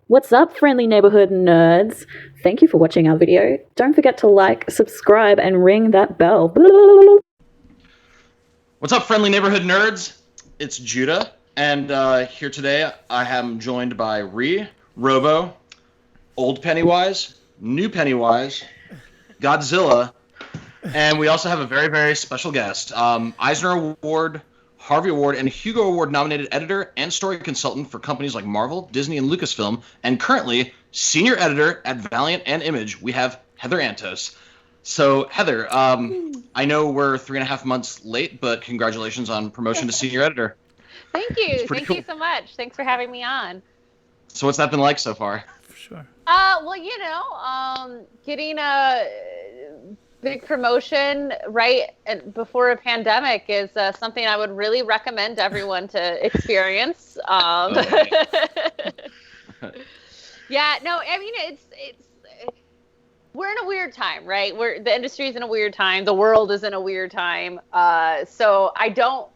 What's up, friendly neighborhood nerds? Thank you for watching our video. Don't forget to like, subscribe, and ring that bell. What's up, friendly neighborhood nerds? It's Judah, and here today I am joined by Ree, Robo, Old Pennywise, New Pennywise, Godzilla, and we also have a very, very special guest, Eisner Award, Harvey Award, and Hugo Award nominated editor and story consultant for companies like Marvel, Disney, and Lucasfilm, and currently senior editor at Valiant and Image. We have Heather Antos. So, Heather, I know we're 3.5 months late, but congratulations on promotion to senior editor. Thank you. Thank you so much. Thanks for having me on. So what's that been like so far? For sure. Well, getting a big promotion right before a pandemic is something I would really recommend everyone to experience. Yeah, no, I mean, it's we're in a weird time, right? The industry's in a weird time. The world is in a weird time. So I don't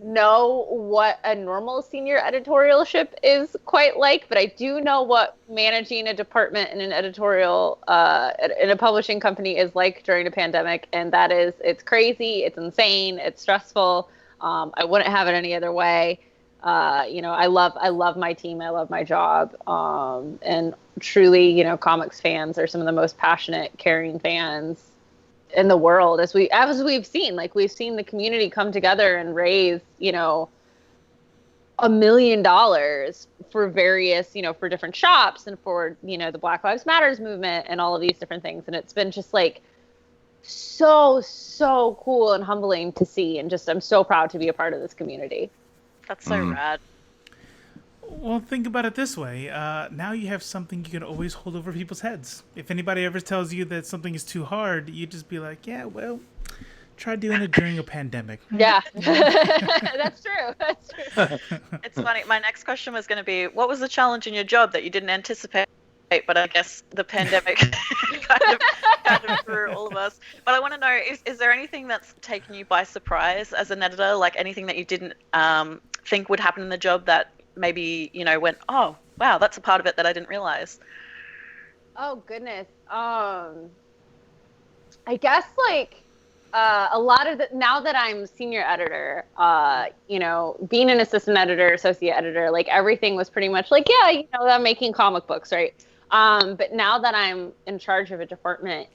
know what a normal senior editorialship is quite like, but I do know what managing a department in an editorial in a publishing company is like during a pandemic, and that is, it's crazy, it's insane, it's stressful. I wouldn't have it any other way. I love my team, I love my job, and truly, comics fans are some of the most passionate, caring fans in the world, as we've seen. Like, we've seen the community come together and raise, $1 million for various, for different shops and for, the Black Lives Matters movement and all of these different things. And it's been just like so cool and humbling to see. And just, I'm so proud to be a part of this community. That's so rad. Well, think about it this way. Now you have something you can always hold over people's heads. If anybody ever tells you that something is too hard, you just be like, yeah, well, try doing it during a pandemic. Yeah, that's true. That's true. It's funny. My next question was going to be, what was the challenge in your job that you didn't anticipate? But I guess the pandemic kind of threw all of us. But I want to know, is there anything that's taken you by surprise as an editor? Like anything that you didn't think would happen in the job that maybe, went, oh, wow, that's a part of it that I didn't realize? Oh, goodness. I guess, a lot of now that I'm senior editor, being an assistant editor, associate editor, everything was pretty much I'm making comic books, right? But now that I'm in charge of a department,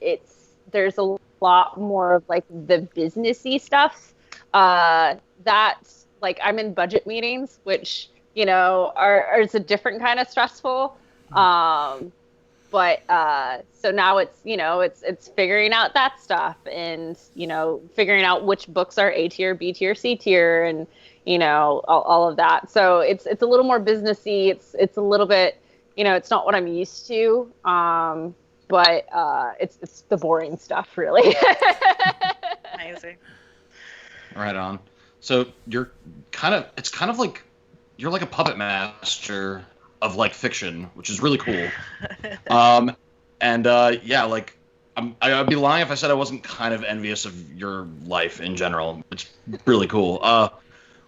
there's a lot more of the businessy stuff. That's I'm in budget meetings, which it's a different kind of stressful. But so now it's it's figuring out that stuff and figuring out which books are A tier, B tier, C tier, and all of that. So it's a little more businessy. It's a little bit it's not what I'm used to. But it's the boring stuff, really. Amazing. Right on. So you're it's kind of like you're like a puppet master of fiction, which is really cool. I'd be lying if I said I wasn't kind of envious of your life in general. It's really cool.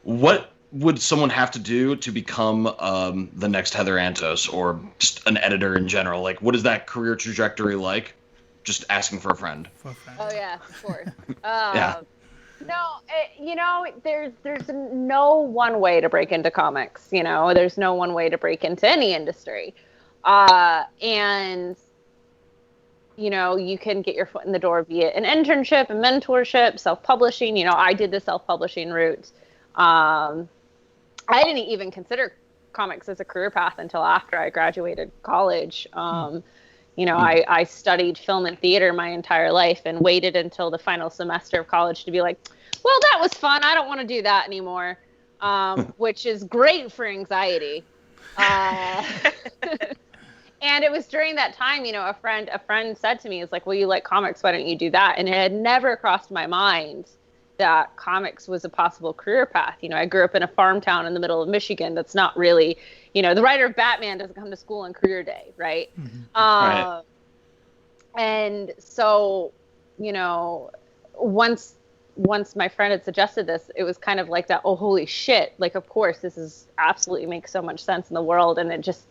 What would someone have to do to become the next Heather Antos, or just an editor in general? What is that career trajectory like? Just asking for a friend. Oh yeah, of course. Yeah. No, there's no one way to break into comics. There's no one way to break into any industry. And you can get your foot in the door via an internship, a mentorship, self-publishing. I did the self-publishing route. I didn't even consider comics as a career path until after I graduated college. I studied film and theater my entire life and waited until the final semester of college to be like, well, that was fun. I don't want to do that anymore, which is great for anxiety. And it was during that time, a friend said to me, it's like, well, you like comics, why don't you do that? And it had never crossed my mind that comics was a possible career path. I grew up in a farm town in the middle of Michigan. That's not really, the writer of Batman doesn't come to school on career day, right? Mm-hmm. Right. And so, once my friend had suggested this, it was kind of like that, oh, holy shit. Of course, this is absolutely makes so much sense in the world. And it just,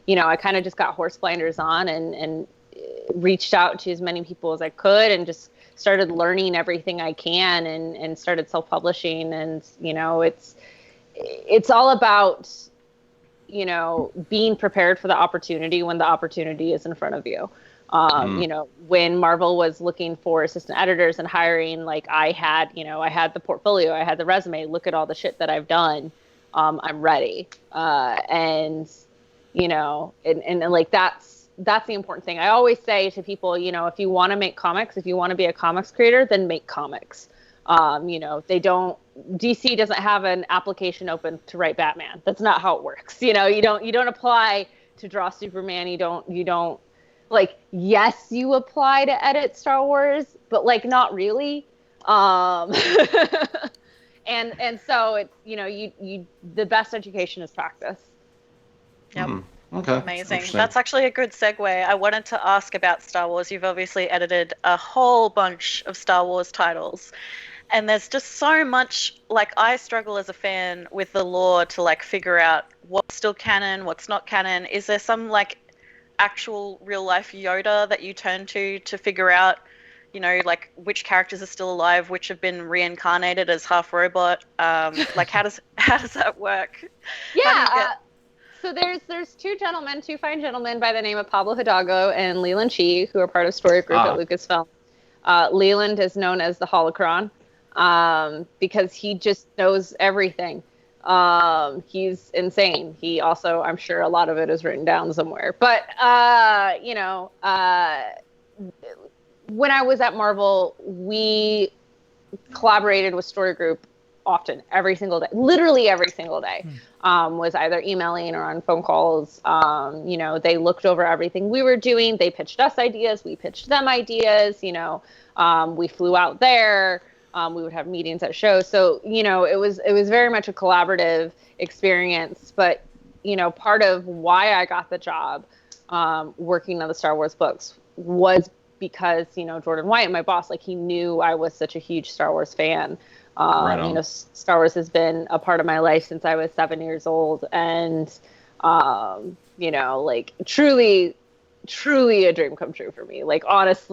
I kind of just got horse blinders on and reached out to as many people as I could and just started learning everything I can and started self-publishing. And, it's all about, being prepared for the opportunity when the opportunity is in front of you. When Marvel was looking for assistant editors and hiring, like I had the portfolio, I had the resume, look at all the shit that I've done. I'm ready. And like that's the important thing. I always say to people, if you want to make comics, if you want to be a comics creator, then make comics. DC doesn't have an application open to write Batman. That's not how it works. You don't apply to draw Superman. You don't like, yes, you apply to edit Star Wars, but like not really. And so it's, the best education is practice. Yep. Okay. Amazing. That's actually a good segue. I wanted to ask about Star Wars. You've obviously edited a whole bunch of Star Wars titles. And there's just so much, like, I struggle as a fan with the lore to, like, figure out what's still canon, what's not canon. Is there some, like, actual real-life Yoda that you turn to figure out, like, which characters are still alive, which have been reincarnated as half robot? Like, how does that work? Yeah. So there's two fine gentlemen by the name of Pablo Hidalgo and Leland Chee, who are part of Story Group at Lucasfilm. Leland is known as the Holocron. Because he just knows everything. He's insane. He also, I'm sure a lot of it is written down somewhere. But, when I was at Marvel, we collaborated with Story Group often, every single day, literally every single day. Was either emailing or on phone calls. They looked over everything we were doing. They pitched us ideas. We pitched them ideas. We flew out there. We would have meetings at shows. So, it was very much a collaborative experience. But, part of why I got the job working on the Star Wars books was because, Jordan White, my boss, like, he knew I was such a huge Star Wars fan. Right on. Star Wars has been a part of my life since I was 7 years old. And, like, truly a dream come true for me. Like, honest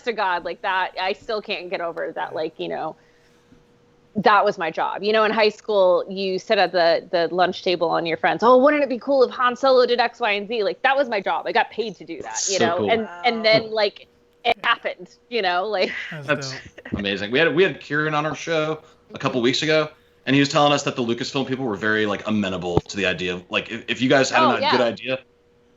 to God, like that, I still can't get over that. Like, that was my job. In high school, you sit at the lunch table on your friends. Oh, wouldn't it be cool if Han Solo did X, Y, and Z? Like, that was my job. I got paid to do that, Cool. and then like it happened, like. That's amazing. We had Kieran on our show a couple weeks ago, and he was telling us that the Lucasfilm people were very, like, amenable to the idea of, like, if you guys had a good idea,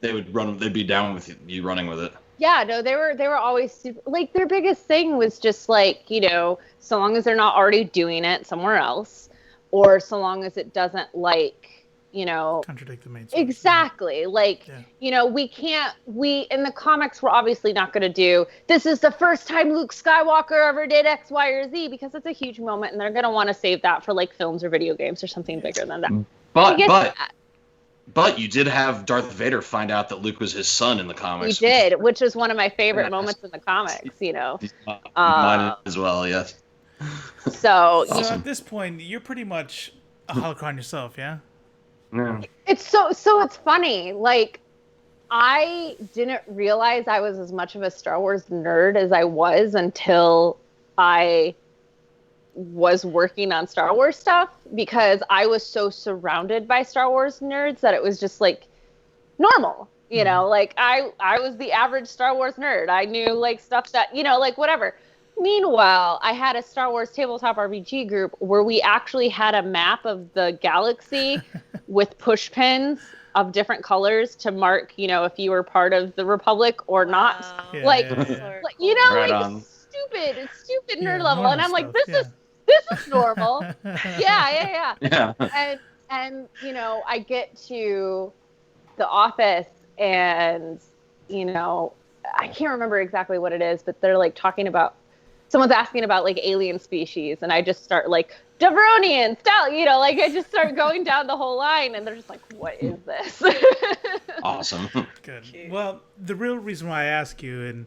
they'd be down with you running with it. Yeah, no, they were always super, like, their biggest thing was just like, so long as they're not already doing it somewhere else, or so long as it doesn't, like, contradict the main source. Exactly. Like, we in the comics, we're obviously not going to do, this is the first time Luke Skywalker ever did X, Y, or Z, because it's a huge moment and they're going to want to save that for, like, films or video games or something bigger than that. But you did have Darth Vader find out that Luke was his son in the comics. He did, which is one of my favorite moments in the comics, Mine as well, yes. So at this point, you're pretty much a holocron yourself, yeah? Yeah. It's so it's funny. Like, I didn't realize I was as much of a Star Wars nerd as I was until I was working on Star Wars stuff, because I was so surrounded by Star Wars nerds that it was just, like, normal, like I was the average Star Wars nerd. I knew, like, stuff that, like, whatever. Meanwhile, I had a Star Wars tabletop RPG group where we actually had a map of the galaxy with push pins of different colors to mark, if you were part of the Republic or not. Yeah, like, Right like on. stupid nerd level. And I'm like, stuff, this is normal. Yeah. Yeah. And I get to the office and, I can't remember exactly what it is, but they're, like, talking about, someone's asking about, like, alien species, and I just start, like, Devronian style, like, I just start going down the whole line, and they're just like, what is this? Awesome. Good. Well, the real reason why I ask you, and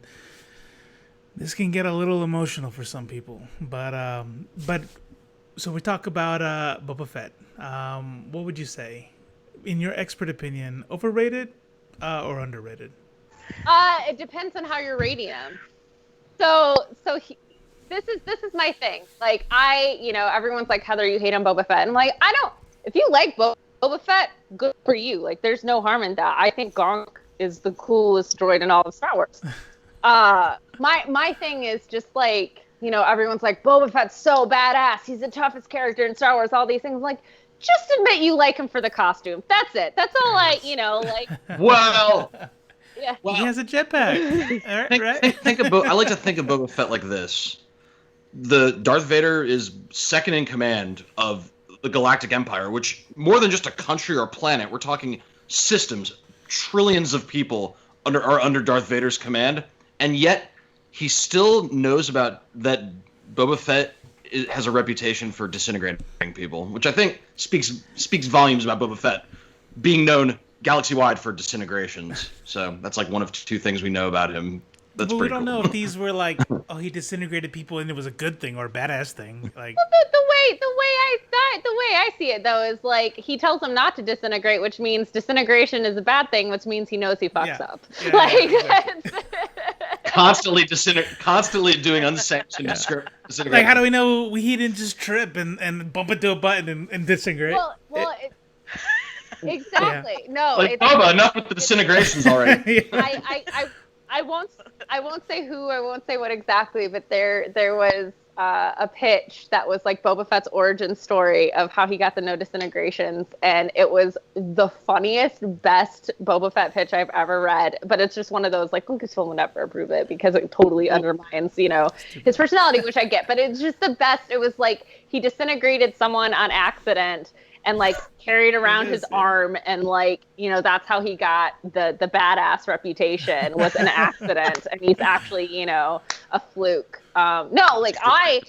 this can get a little emotional for some people, but so we talk about Boba Fett. What would you say, in your expert opinion, overrated, or underrated? It depends on how you're rating him. This is my thing. Like, everyone's like, Heather, you hate on Boba Fett. I'm like, I don't. If you like Boba Fett, good for you. Like, there's no harm in that. I think Gonk is the coolest droid in all of Star Wars. My thing is just like, everyone's like, Boba Fett's so badass. He's the toughest character in Star Wars. All these things. Like, just admit you like him for the costume. That's it. That's all Well. Yeah. Well, he has a jetpack. All right, right? I like to think of Boba Fett like this. The Darth Vader is second in command of the Galactic Empire, which more than just a country or a planet, we're talking systems, trillions of people are under Darth Vader's command, and yet he still knows about that Boba Fett has a reputation for disintegrating people, which I think speaks volumes about Boba Fett being known galaxy-wide for disintegrations. So that's like one of two things we know about him. That's but we pretty don't cool. know if these were like, oh, he disintegrated people and it was a good thing or a badass thing. Like, The way I see it though is like he tells them not to disintegrate, which means disintegration is a bad thing, which means he knows he fucks up. Exactly. Constantly doing unsanctioned disintegration. Like, how do we know he didn't just trip and bump into a button and disintegrate? Exactly. Yeah. No, like Boba, enough with the disintegrations already. I won't say who, I won't say what exactly, but there was a pitch that was like Boba Fett's origin story of how he got the no disintegrations, and it was the funniest, best Boba Fett pitch I've ever read. But it's just one of those like Lucasfilm would never approve it because it totally undermines, his personality, which I get. But it's just the best. It was like he disintegrated someone on accident and like carried around his arm, and like that's how he got the badass reputation, was an accident, and he's actually a fluke. No, like I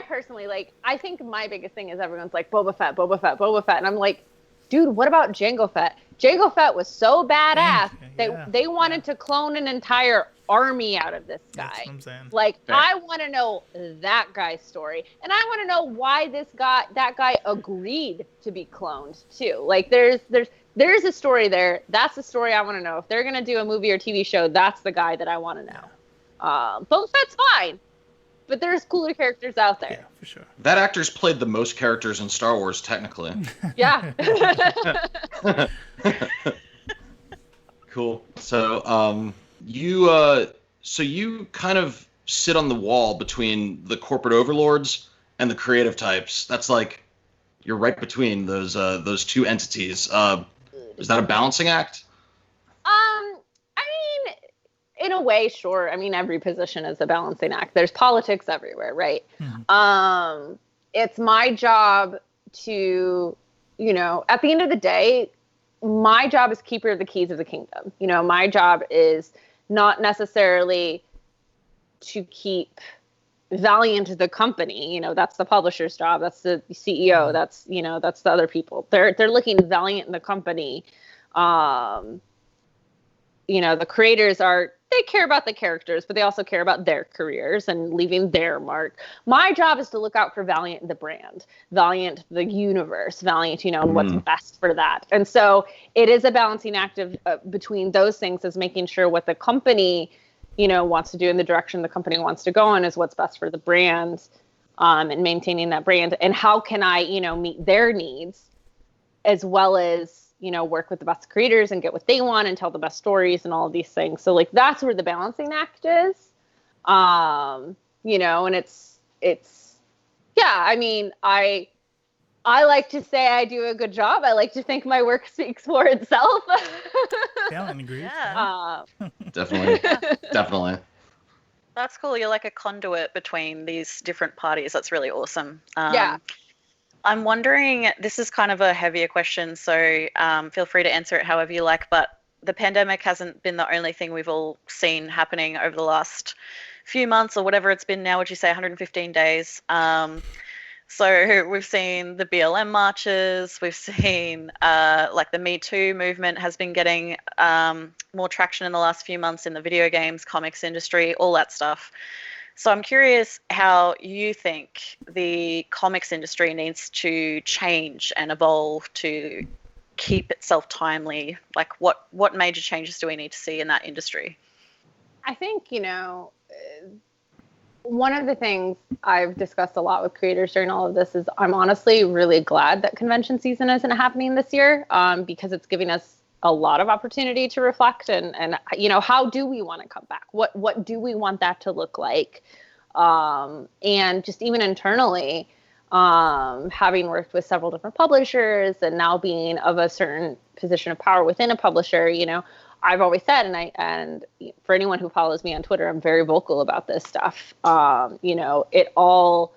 personally, like, I think my biggest thing is everyone's like Boba Fett, and I'm like, dude, what about Jango Fett? Jango Fett was so badass that they wanted to clone an entire army out of this guy. That's what I'm saying. Like, I want to know that guy's story, and I want to know why that guy agreed to be cloned too. Like, there's a story there. That's the story I want to know. If they're gonna do a movie or TV show, that's the guy that I want to know. Boba Fett's fine, but there's cooler characters out there. Yeah, for sure. That actor's played the most characters in Star Wars, technically. Yeah. Cool. So, you kind of sit on the wall between the corporate overlords and the creative types. That's like you're right between those two entities. Is that a balancing act? I mean, in a way, sure. I mean, every position is a balancing act. There's politics everywhere, right? Mm-hmm. It's my job to, at the end of the day, my job is keeper of the keys of the kingdom. My job is not necessarily to keep Valiant the company. That's the publisher's job. That's the CEO. That's the other people. They're looking Valiant the company. The creators they care about the characters, but they also care about their careers and leaving their mark. My job is to look out for Valiant the brand, Valiant the universe, Valiant, and what's best for that. And so it is a balancing act of between those things, as making sure what the company, wants to do in the direction the company wants to go in is what's best for the brand, and maintaining that brand. And how can I, meet their needs, as well as work with the best creators and get what they want and tell the best stories and all of these things. So like, that's where the balancing act is. And it's, yeah, I mean, I like to say I do a good job. I like to think my work speaks for itself. Alan agrees. Yeah. Definitely. That's cool. You're like a conduit between these different parties. That's really awesome. Yeah. I'm wondering, this is kind of a heavier question, so feel free to answer it however you like, but the pandemic hasn't been the only thing we've all seen happening over the last few months or whatever it's been now. Would you say 115 days? So we've seen the BLM marches, we've seen like the METOO movement has been getting more traction in the last few months in the video games, comics industry, all that stuff. So I'm curious how you think the comics industry needs to change and evolve to keep itself timely? Like, what major changes do we need to see in that industry? I think, one of the things I've discussed a lot with creators during all of this is I'm honestly really glad that convention season isn't happening this year, because it's giving us a lot of opportunity to reflect and how do we want to come back? What do we want that to look like? And just even internally, having worked with several different publishers and now being of a certain position of power within a publisher, I've always said, and for anyone who follows me on Twitter, I'm very vocal about this stuff. It all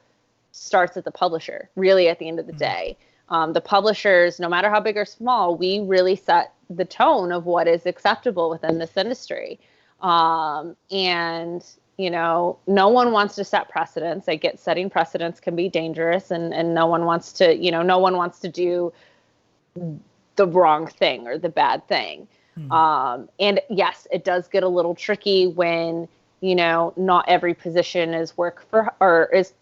starts at the publisher, really, at the end of the day. The publishers, no matter how big or small, we really set the tone of what is acceptable within this industry. No one wants to set precedents. I get setting precedents can be dangerous, and no one wants to do the wrong thing or the bad thing. And yes, it does get a little tricky when, not every position is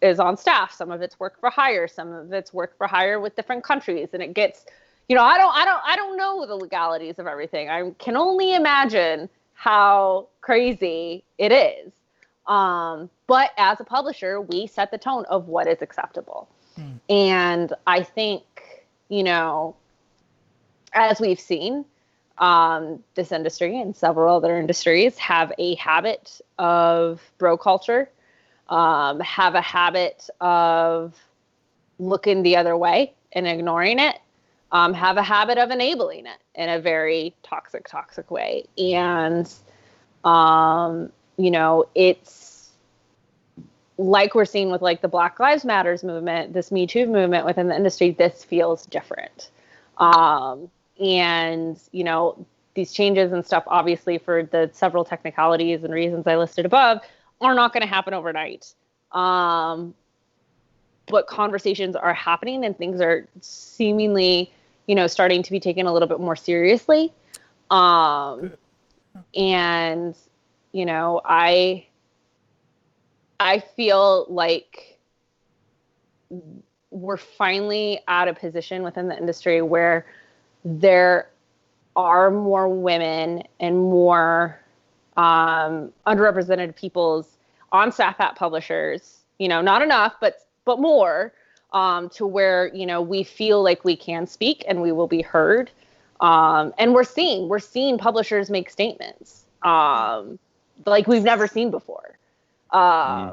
is on staff. Some of it's work for hire, some of it's work for hire with different countries. And it gets, I don't know the legalities of everything. I can only imagine how crazy it is. But as a publisher, we set the tone of what is acceptable. And I think, as we've seen, this industry and several other industries have a habit of bro culture, have a habit of looking the other way and ignoring it, have a habit of enabling it in a very toxic way. And, it's like we're seeing with like the Black Lives Matters movement, this Me Too movement within the industry, this feels different. And, these changes and stuff, obviously, for the several technicalities and reasons I listed above, are not going to happen overnight. But conversations are happening and things are seemingly, starting to be taken a little bit more seriously. And, I feel like we're finally at a position within the industry where there are more women and more underrepresented peoples on staff at publishers, not enough, but more, to where, we feel like we can speak and we will be heard. And we're seeing publishers make statements like we've never seen before. And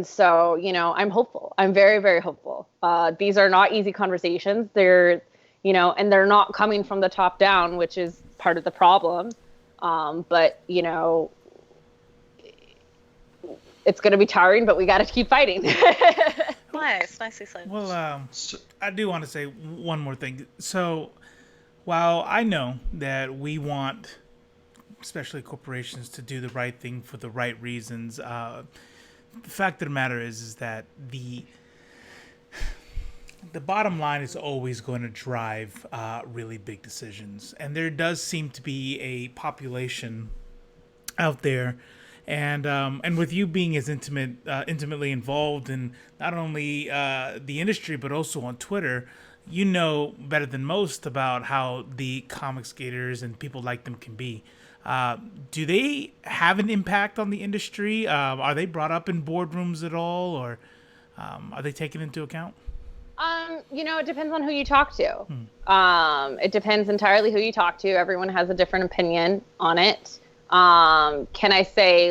so, I'm hopeful. I'm very, very hopeful. These are not easy conversations. They're, and they're not coming from the top down, which is part of the problem. But, it's going to be tiring, but we got to keep fighting. Nicely said. Well, I do want to say one more thing. So while I know that we want, especially corporations, to do the right thing for the right reasons, the fact of the matter is that the bottom line is always going to drive really big decisions. And there does seem to be a population out there, and with you being as intimately involved in not only the industry but also on Twitter, you know better than most about how the comic skaters and people like them can be. Do they have an impact on the industry? Are they brought up in boardrooms at all, or are they taken into account? It depends on who you talk to. It depends entirely who you talk to. Everyone has a different opinion on it. Can I say,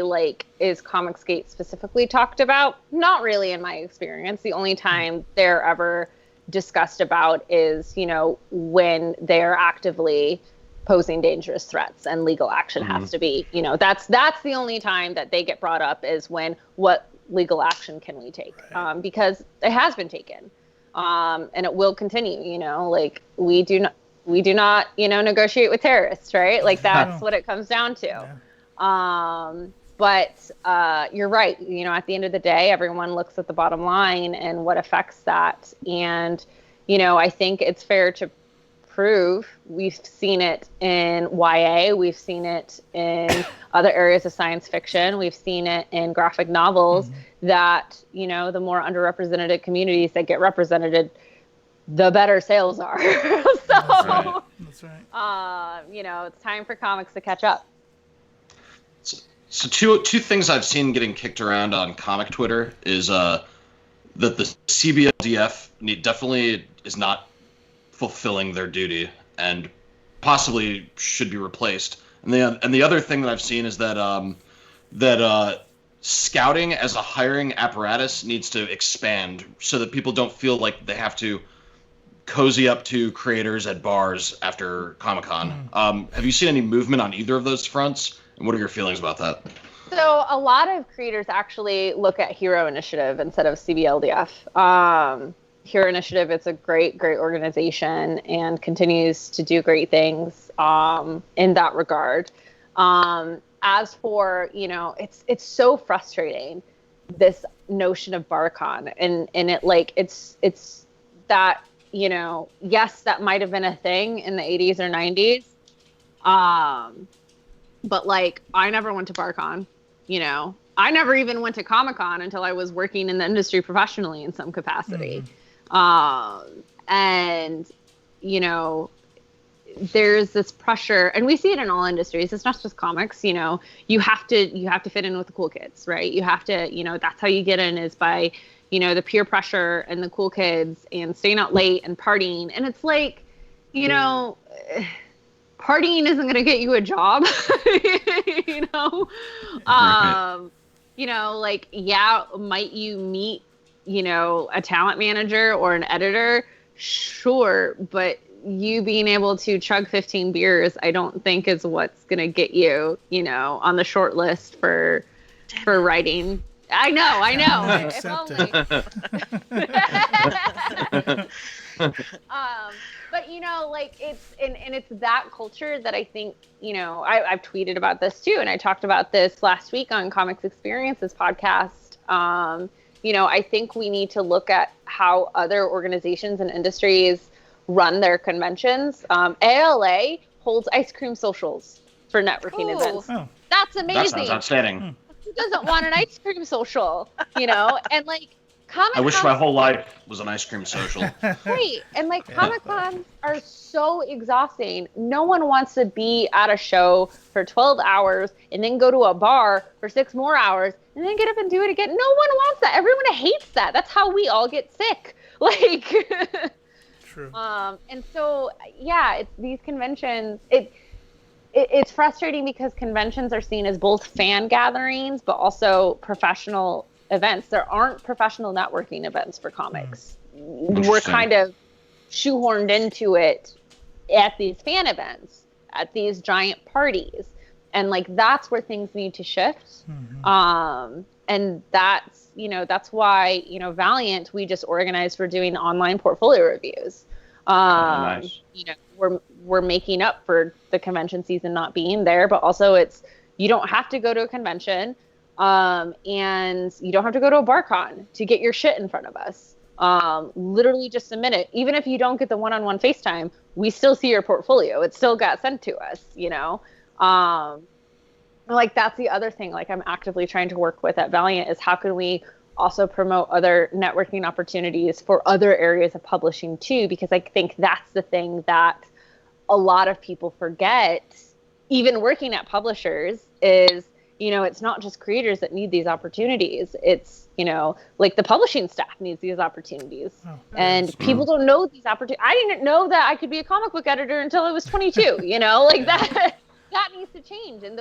is Comicsgate specifically talked about? Not really in my experience. The only time they're ever discussed about is, when they're actively posing dangerous threats and legal action has to be, that's the only time that they get brought up, is when what legal action can we take? Right. Because it has been taken. And it will continue, we do not, negotiate with terrorists, right? That's what it comes down to. Yeah. But you're right. At the end of the day, everyone looks at the bottom line and what affects that. And, I think it's fair to prove we've seen it in YA. We've seen it in other areas of science fiction. We've seen it in graphic novels that, the more underrepresented communities that get represented, the better sales are. So, Right. That's right. It's time for comics to catch up. So two things I've seen getting kicked around on comic Twitter is that the CBLDF definitely is not fulfilling their duty and possibly should be replaced. And the other thing that I've seen is that scouting as a hiring apparatus needs to expand so that people don't feel like they have to cozy up to creators at bars after Comic-Con. Have you seen any movement on either of those fronts? And what are your feelings about that? So a lot of creators actually look at Hero Initiative instead of CBLDF. Hero Initiative, it's a great organization and continues to do great things in that regard. As for, it's so frustrating, this notion of BarCon, and it's that, yes, that might have been a thing in the 80s or 90s. But I never went to BarCon, I never even went to Comic-Con until I was working in the industry professionally in some capacity. And, there's this pressure, and we see it in all industries. It's not just comics, you have to fit in with the cool kids, right? You have to, that's how you get in, is by, the peer pressure and the cool kids and staying out late and partying. And it's partying isn't going to get you a job, might you meet, a talent manager or an editor? Sure. But you being able to chug 15 beers, I don't think is what's going to get you, on the short list for writing. I know. If only. But it's that culture that I think, I've tweeted about this too, and I talked about this last week on Comics Experiences podcast. I think we need to look at how other organizations and industries run their conventions. ALA holds ice cream socials for networking events. Oh. That's amazing. That sounds outstanding. Who doesn't want an ice cream social? And Comic-Con, I wish my whole life was an ice cream social. Right. And Comic-Cons are so exhausting. No one wants to be at a show for 12 hours and then go to a bar for 6 more hours and then get up and do it again. No one wants that. Everyone hates that. That's how we all get sick. True. And so, it's these conventions. It's frustrating because conventions are seen as both fan gatherings, but also professional events. There aren't professional networking events for comics. We're kind of shoehorned into it at these fan events, at these giant parties. And that's where things need to shift. And that's why, Valiant, we just organized for doing online portfolio reviews. Nice. We're making up for the convention season not being there, but also you don't have to go to a convention. And you don't have to go to a BarCon to get your shit in front of us. Literally just submit it. Even if you don't get the one-on-one FaceTime, we still see your portfolio. It still got sent to us, that's the other thing, I'm actively trying to work with at Valiant, is how can we also promote other networking opportunities for other areas of publishing too, because I think that's the thing that a lot of people forget, even working at publishers, is it's not just creators that need these opportunities. It's, the publishing staff needs these opportunities. And people don't know these opportunities. I didn't know that I could be a comic book editor until I was 22, that needs to change. And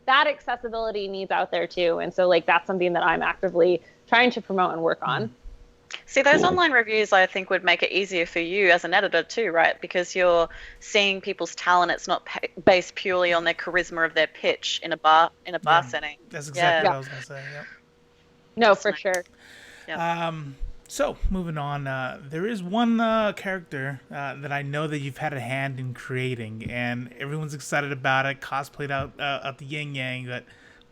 that accessibility needs out there too. And so that's something that I'm actively trying to promote and work on. See, those online reviews, I think, would make it easier for you as an editor too, right? Because you're seeing people's talent. It's not based purely on their charisma of their pitch in a bar setting. That's exactly what I was going to say. Yep. No, for sure. Yep. So moving on, there is one character that I know that you've had a hand in creating, and everyone's excited about it. Cosplayed out at the Yin Yang, but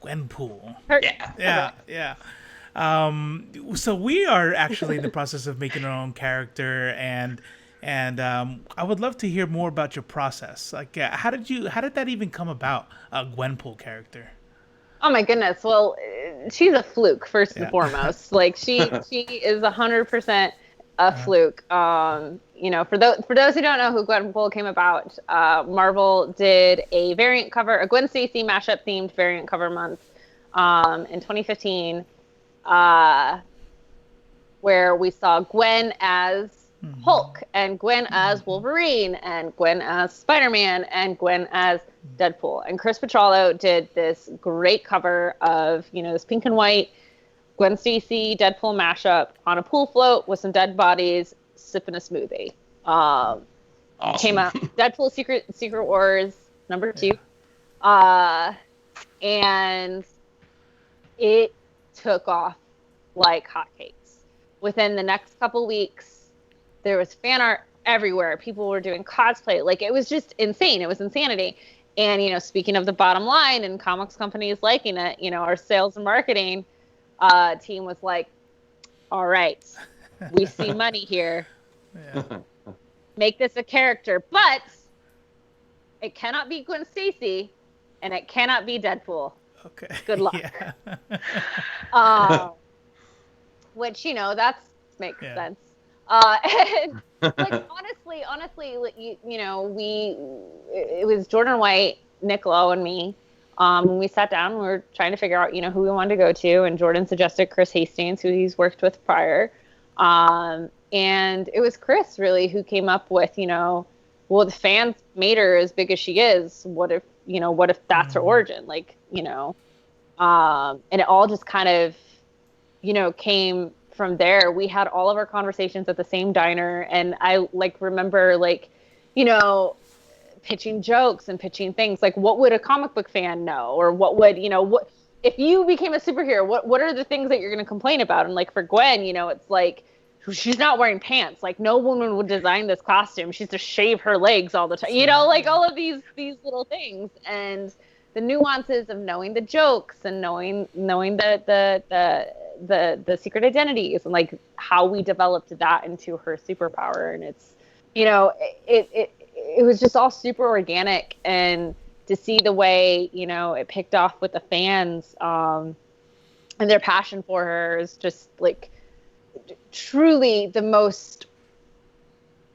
Gwenpool. Yeah. So we are actually in the process of making our own character, and I would love to hear more about your process. How did that even come about, a Gwenpool character? Oh my goodness. Well, she's a fluke first and foremost. She is 100% a fluke. For those who don't know who Gwenpool came about, Marvel did a variant cover, a Gwen Stacy mashup themed variant cover month in 2015, where we saw Gwen as Hulk, and Gwen as Wolverine, and Gwen as Spider-Man, and Gwen as Deadpool. And Chris Petrallo did this great cover of, this pink and white Gwen Stacy Deadpool mashup on a pool float with some dead bodies sipping a smoothie. Awesome. Came out Deadpool Secret Wars #2. And it took off like hotcakes. Within the next couple weeks, there was fan art everywhere. People were doing cosplay. Like, it was just insane. It was insanity. And, speaking of the bottom line and comics companies liking it, our sales and marketing team was like, all right, we see money here. Yeah. Make this a character, but it cannot be Gwen Stacy and it cannot be Deadpool. Okay. Good luck. Yeah. Which, that makes sense. And like, honestly, it was Jordan White, Nick Lowe, and me. When we sat down, we were trying to figure out, who we wanted to go to, and Jordan suggested Chris Hastings, who he's worked with prior. And it was Chris, really, who came up with, well, the fans made her as big as she is. What if that's her origin? Like, and it all just kind of, came from there. We had all of our conversations at the same diner, and I remember pitching jokes and pitching things like, what would a comic book fan know, or what would what if you became a superhero, what are the things that you're going to complain about? And like for Gwen, it's like, she's not wearing pants. Like, no woman would design this costume. She's to shave her legs all the time. Like all of these little things, and the nuances of knowing the jokes and knowing the secret identities, and like how we developed that into her superpower. And it's, it was just all super organic, and to see the way, it picked off with the fans, and their passion for her is just like truly the most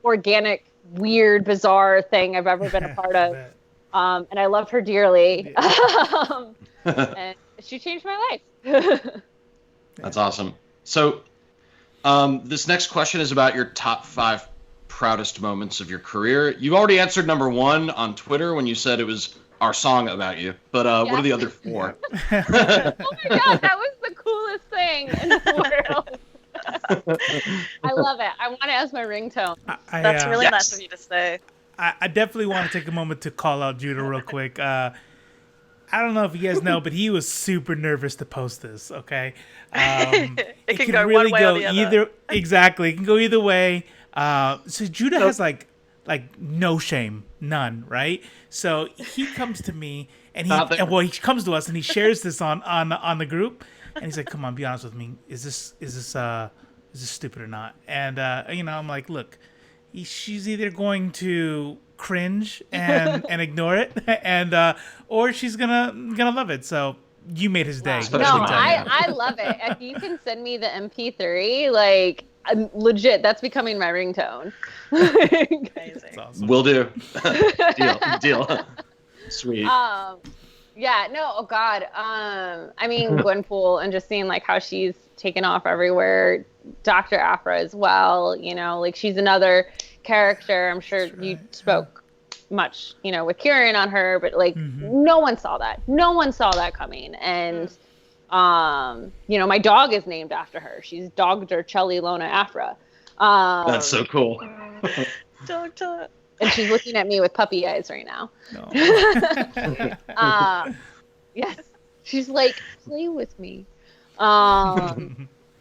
organic, weird, bizarre thing I've ever been a part of. And I love her dearly. And she changed my life. That's awesome. So this next question is about your top 5 proudest moments of your career. You already answered number 1 on Twitter when you said it was our song about you. But what are the other 4? Oh my God, that was the coolest thing in the world. I love it. I want it as my ringtone. That's really nice of you to say. I definitely want to take a moment to call out Judah real quick. I don't know if you guys know, but he was super nervous to post this. Okay, it can go really one way or the other. Exactly, it can go either way. So Judah has like no shame, none, right? So he comes to me and he comes to us and he shares this on the group, and he's like, "Come on, be honest with me. Is this stupid or not?" And I'm like, "Look, she's either going to cringe and ignore it, and or she's gonna love it." So you made his day. No, I love it. If you can send me the MP3, like, legit, that's becoming my ringtone. Amazing. That's awesome. Will do. Deal. Sweet. Yeah, no, oh God. I mean, Gwenpool, and just seeing like how she's taken off everywhere. Dr. Aphra as well, like she's another character. I'm sure you spoke much, with Kieran on her, but like no one saw that. No one saw that coming. And my dog is named after her. She's Dr. Chelly Lona Aphra. That's so cool. Doctor. And she's looking at me with puppy eyes right now. No. Yes. She's like, play with me. God,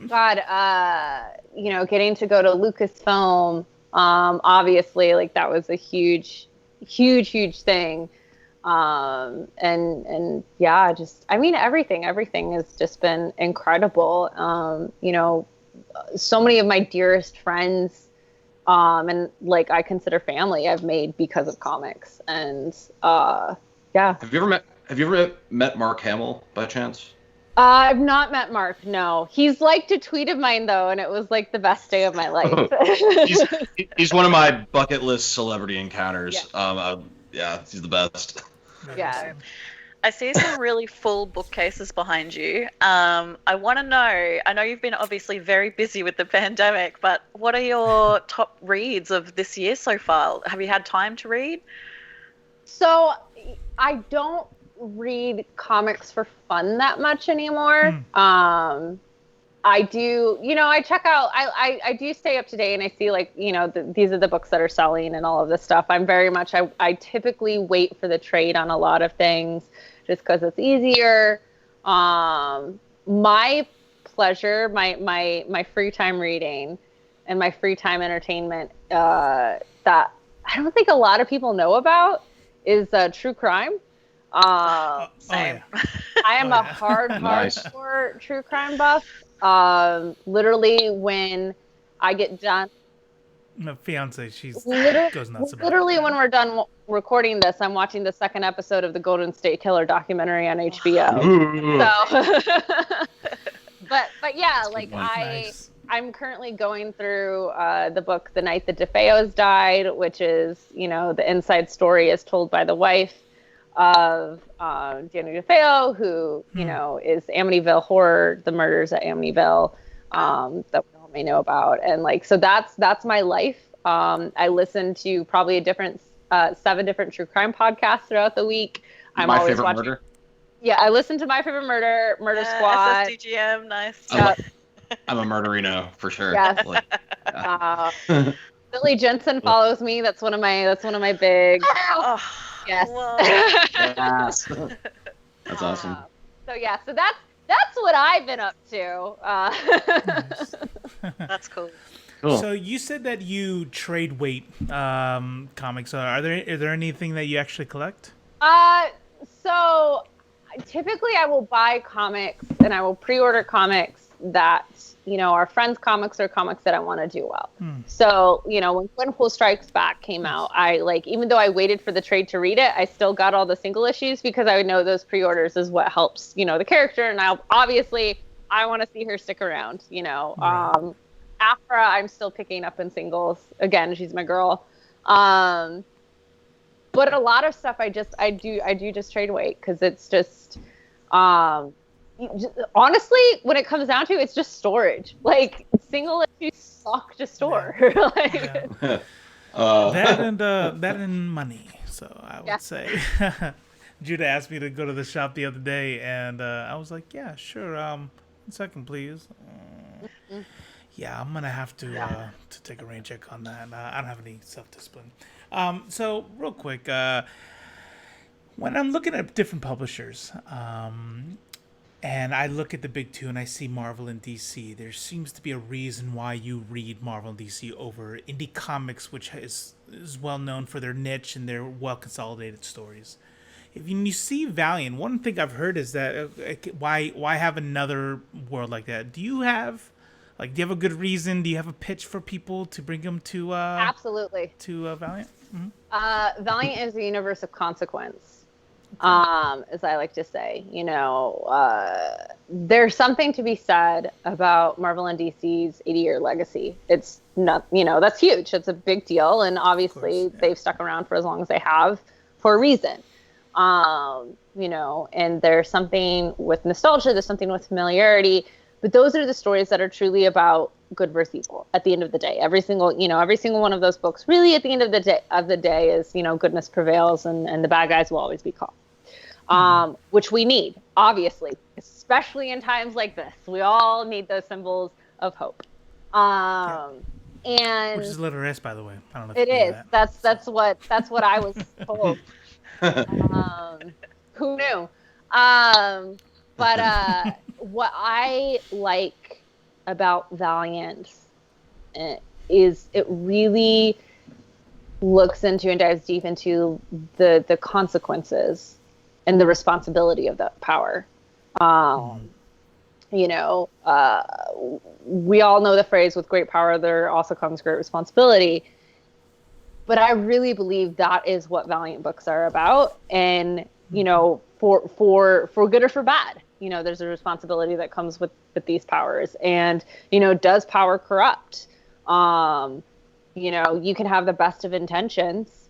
getting to go to Lucasfilm, obviously, like that was a huge thing. And yeah, just, I mean, everything has just been incredible. So many of my dearest friends, and like I consider family, I've made because of comics. And yeah. Have you ever met Mark Hamill by chance? I've not met Mark. No, he's liked a tweet of mine though, and it was like the best day of my life. He's one of my bucket list celebrity encounters. Yeah. Yeah, he's the best. Yeah. I see some really full bookcases behind you. I want to know, I know you've been obviously very busy with the pandemic, but what are your top reads of this year so far? Have you had time to read? So I don't read comics for fun that much anymore. I do, I check out, I do stay up to date, and I see like, these are the books that are selling and all of this stuff. I'm very much, I typically wait for the trade on a lot of things just because it's easier. My pleasure, my free time reading and my free time entertainment that I don't think a lot of people know about is true crime. Same. I am a hardcore true crime buff. Literally when I get done, My fiance, she's literally, goes nuts about literally it. when we're done recording this, I'm watching the second episode of the Golden State Killer documentary on HBO. So, but yeah, like Nice. I'm currently going through the book The Night the DeFeos Died, which is, the inside story is told by the wife of Danny DeFeo, who, is Amityville Horror, the murders at Amityville, that we all may know about. And like, so that's my life. I listen to probably 7 different true crime podcasts throughout the week. I'm My always Favorite watching. Murder. Yeah, I listen to My Favorite Murder, Murder Squad. SSDGM, nice. I'm a murderino for sure. Yes. Like, yeah. Billy Jensen follows me. That's one of my big. Oh, Yes. whoa. Yes. That's awesome. So that's what I've been up to. That's cool. Cool. So you said that you trade weight comics. Are there anything that you actually collect? So typically I will buy comics and I will pre-order comics that, are friends' comics or comics that I want to do well. So, when Gwenpool Strikes Back came out, even though I waited for the trade to read it, I still got all the single issues because I know those pre-orders is what helps, the character. And I want to see her stick around, Right. Afra, I'm still picking up in singles. Again, she's my girl. But a lot of stuff I do just trade weight because it's just, honestly, when it comes down to it, it's just storage. Like single issues suck to store. Yeah. That and money. So I would say. Judah asked me to go to the shop the other day, and I was like, "Yeah, sure. 1 second, please." Yeah, I'm gonna have to take a rain check on that. I don't have any self-discipline. So real quick, when I'm looking at different publishers, and I look at the big two and I see Marvel and DC, there seems to be a reason why you read Marvel and DC over indie comics, which is well known for their niche and their well consolidated stories. If you see Valiant, one thing I've heard is that why have another world like that? Do you have a good reason? Do you have a pitch for people to bring them to Absolutely to Valiant? Mm-hmm. Valiant is a universe of consequence. As I like to say, there's something to be said about Marvel and DC's 80-year legacy. It's not, that's huge. It's a big deal. And obviously they've stuck around for as long as they have for a reason. And there's something with nostalgia, there's something with familiarity, but those are the stories that are truly about good versus evil at the end of the day. Every single one of those books really at the end of the day is, goodness prevails and the bad guys will always be caught. Which we need, obviously, especially in times like this. We all need those symbols of hope. And Which is letter S, by the way. I don't know if it you knew is. that. That's what I was told. Who knew? But what I like about Valiant is it really looks into and dives deep into the consequences and the responsibility of that power. We all know the phrase, with great power there also comes great responsibility. But I really believe that is what Valiant books are about. And, for good or for bad, there's a responsibility that comes with these powers. And, does power corrupt? You can have the best of intentions,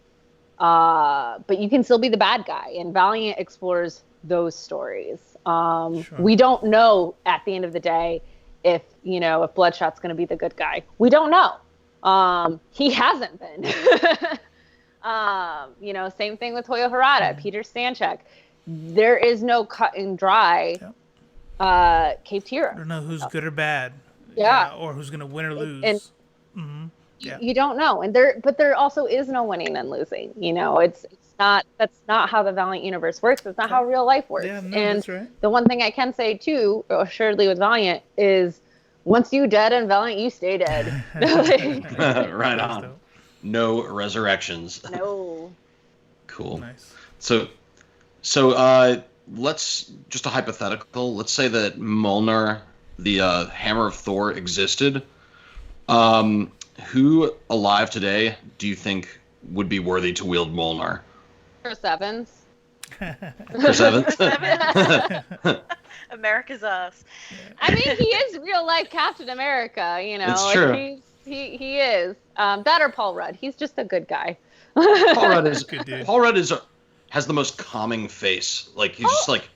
but you can still be the bad guy. And Valiant explores those stories. Sure. We don't know at the end of the day if Bloodshot's going to be the good guy. We don't know. He hasn't been. Same thing with Hoyo Harada, Peter Stanchek. There is no cut and dry Cape Tira. I don't know who's good or bad. Yeah. Or who's going to win or lose. And you don't know. But there also is no winning and losing. That's not how the Valiant universe works. That's not how real life works. Yeah, no, and that's right. the one thing I can say too, assuredly with Valiant, is once you dead in Valiant, you stay dead. Right on. No resurrections. No. Cool. Nice. So let's just a hypothetical. Let's say that Mjolnir, the Hammer of Thor, existed. Who alive today do you think would be worthy to wield Mjolnir? Chris Evans. Chris Evans? America's ass. I mean, he is real life Captain America. It's true. He is. That or Paul Rudd. He's just a good guy. Paul Rudd Good has the most calming face. Like he's just like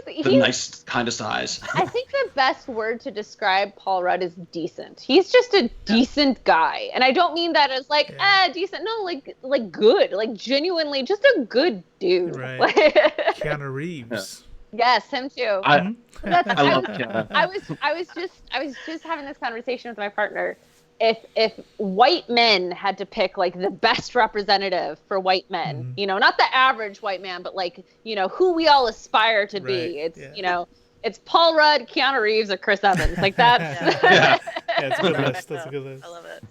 he's nice, kindest eyes. I think the best word to describe Paul Rudd is decent. He's just a decent guy, and I don't mean that as like decent. No, like good, like genuinely just a good dude. Right. Keanu Reeves. Yes, him too. I love Keanu. I was just having this conversation with my partner. If white men had to pick like the best representative for white men, not the average white man, but like, who we all aspire to be. It's, it's Paul Rudd, Keanu Reeves, or Chris Evans. Like that's It's a good list. That's a good list. I love it.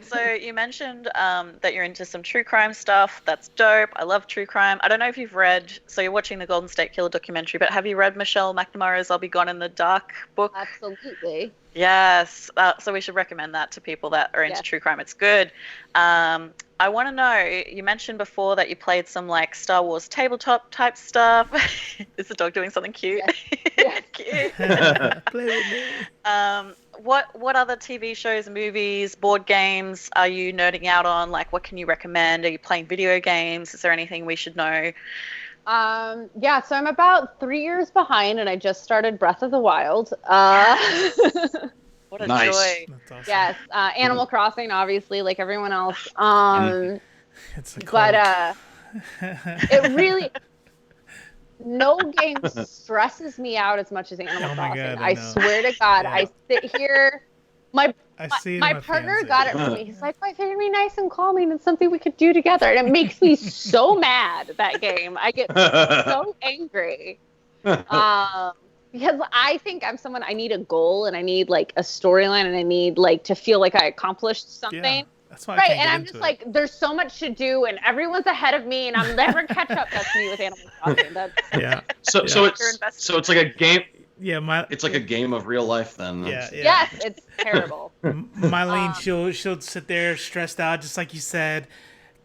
So you mentioned that you're into some true crime stuff. That's dope. I love true crime. I don't know if you've read, so you're watching the Golden State Killer documentary, but have you read Michelle McNamara's I'll Be Gone in the Dark book? Absolutely. Yes. So we should recommend that to people that are into true crime. It's good. I want to know, you mentioned before that you played some like Star Wars tabletop type stuff. Is the dog doing something cute? Yes. Cute. Play with me. What other TV shows, movies, board games are you nerding out on? Like, what can you recommend? Are you playing video games? Is there anything we should know? So I'm about 3 years behind, and I just started Breath of the Wild. What a Nice. joy. That's awesome. Yes, Animal Crossing, obviously, like everyone else. It's a But it really, no game stresses me out as much as Animal Oh my Crossing. God, I know. swear to God, Yeah. I sit here. My see it in my my partner fiancé. got it for me. He's like, "I figured it'd be nice and calming and something we could do together." And it makes me so mad, that game. I get so angry. Because I think I'm someone, I need a goal and I need like a storyline and I need like to feel like I accomplished something. Yeah, that's why I Right, can't and get I'm into just it. like, there's so much to do and everyone's ahead of me and I'm never catch up. That's me with Animal Crossing. That's Yeah. So You're it's like a game. Yeah, It's like a game of real life then. yeah. yes, it's terrible. Mylene, she'll sit there stressed out, just like you said.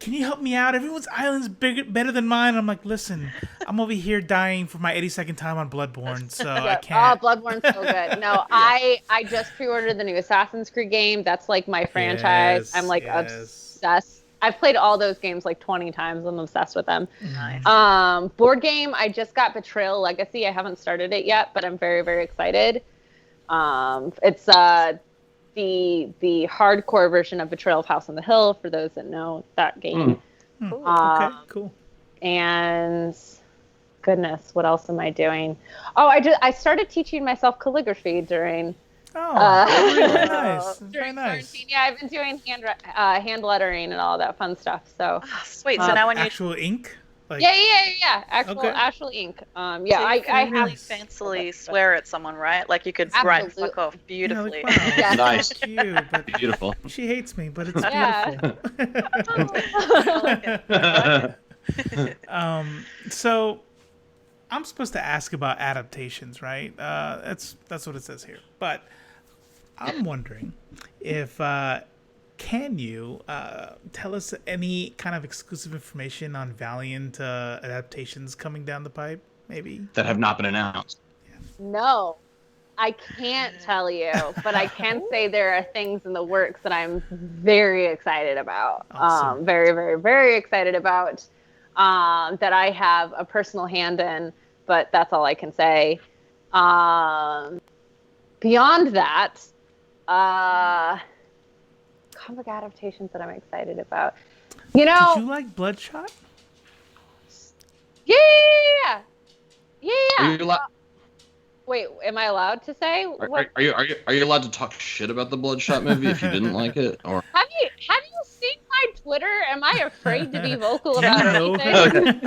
Can you help me out? Everyone's island's better than mine. I'm like, listen, I'm over here dying for my 82nd time on Bloodborne, so I can't. Oh, Bloodborne's so good. No, I just pre-ordered the new Assassin's Creed game. That's like my franchise. Yes, I'm like yes. obsessed. I've played all those games like 20 times. I'm obsessed with them. Nice. Board game, I just got Betrayal Legacy. I haven't started it yet, but I'm very, very excited. It's the hardcore version of Betrayal of House on the Hill, for those that know that game. Okay, cool. And goodness, what else am I doing? Oh, I started teaching myself calligraphy during Very nice. Very during nice. quarantine. Yeah, I've been doing hand lettering and all that fun stuff. So Sweet. So now when you Actual ink? Like, yeah, Okay. actual ink. so you I can really have fancily swear at someone, right? Like you could write Absolutely. fuck off Yeah, beautifully. like, wow, Yeah. Nice. it's cute, but Beautiful. she hates me, but it's Yeah. beautiful. So I'm supposed to ask about adaptations, right? That's what it says here. But I'm wondering if can you tell us any kind of exclusive information on Valiant adaptations coming down the pipe? maybe. that have not been announced? No, I can't tell you, but I can say there are things in the works that I'm very excited about. Awesome. Very, very, very excited about. That I have a personal hand in, but that's all I can say. Beyond that, comic adaptations that I'm excited about. You know, Did you like Bloodshot? yeah. Are you allowed? Wait, am I allowed to say? What? Are you allowed to talk shit about the Bloodshot movie if you didn't like it? Or Have you seen my Twitter? Am I afraid to be vocal Do you about know anything?